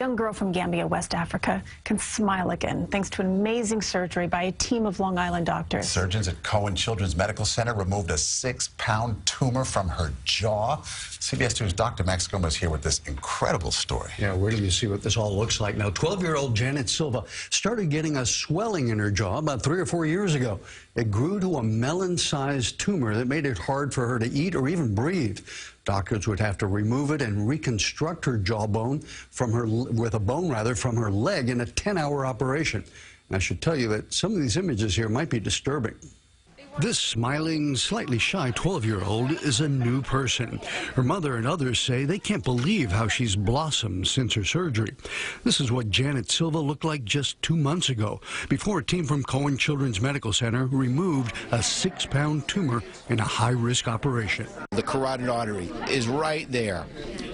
Young girl from Gambia, West Africa, can smile again thanks to an amazing surgery by a team of Long Island doctors. Surgeons at Cohen Children's Medical Center removed a 6-pound tumor from her jaw. CBS 2's Dr. Max Gomex here with this incredible story. Yeah, where do you see what this all looks like now? 12-year-old Janet Silva started getting a swelling in her jaw about 3 or 4 years ago. It grew to a melon-sized tumor that made it hard for her to eat or even breathe. Doctors would have to remove it and reconstruct her jawbone from her from her leg in a 10-hour operation. And I should tell you that some of these images here might be disturbing. This smiling, slightly shy 12-year-old is a new person. Her mother and others say they can't believe how she's blossomed since her surgery. This is what Janet Silva looked like just 2 months ago, before a team from Cohen Children's Medical Center removed a 6-pound tumor in a high-risk operation. The carotid artery is right there.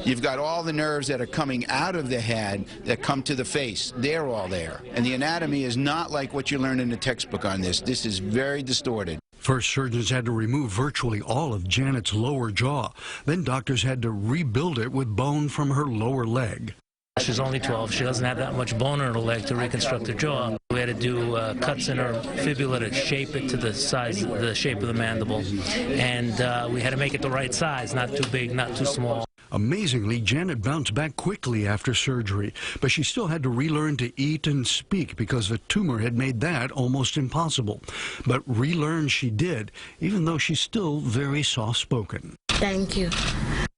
You've got all the nerves that are coming out of the head that come to the face. They're all there. And the anatomy is not like what you learn in the textbook on this. This is very distorted. First, surgeons had to remove virtually all of Janet's lower jaw. Then doctors had to rebuild it with bone from her lower leg. She's only 12. She doesn't have that much bone in her leg to reconstruct her jaw. We had to do cuts in her fibula to shape it to the shape of the mandible. And we had to make it the right size, not too big, not too small. Amazingly, Janet bounced back quickly after surgery, but she still had to relearn to eat and speak because the tumor had made that almost impossible. But relearn she did, even though she's still very soft-spoken. Thank you.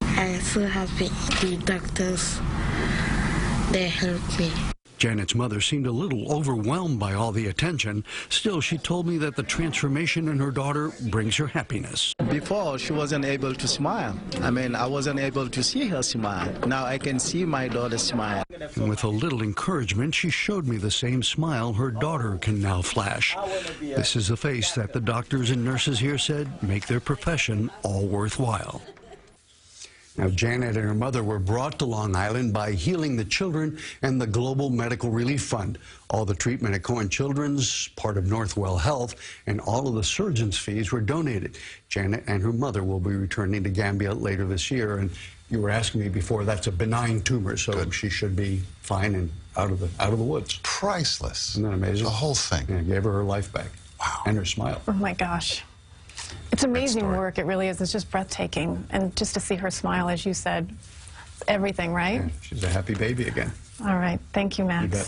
I'm so happy. The doctors, they helped me. Janet's mother seemed a little overwhelmed by all the attention. Still, she told me that the transformation in her daughter brings her happiness. Before, she wasn't able to smile. I wasn't able to see her smile. Now I can see my daughter smile. And with a little encouragement, she showed me the same smile her daughter can now flash. This is the face that the doctors and nurses here said make their profession all worthwhile. Now, Janet and her mother were brought to Long Island by Healing the Children and the Global Medical Relief Fund. All the treatment at Cohen Children's, part of Northwell Health, and all of the surgeon's fees were donated. Janet and her mother will be returning to Gambia later this year. And you were asking me before, that's a benign tumor, so good. She should be fine and out of the woods. Priceless. Isn't that amazing? The whole thing. Yeah, gave her life back. Wow. And her smile. Oh, my gosh. It's amazing work, it really is. It's just breathtaking. And just to see her smile, as you said, everything, right? Yeah, she's a happy baby again. All right. Thank you, Max.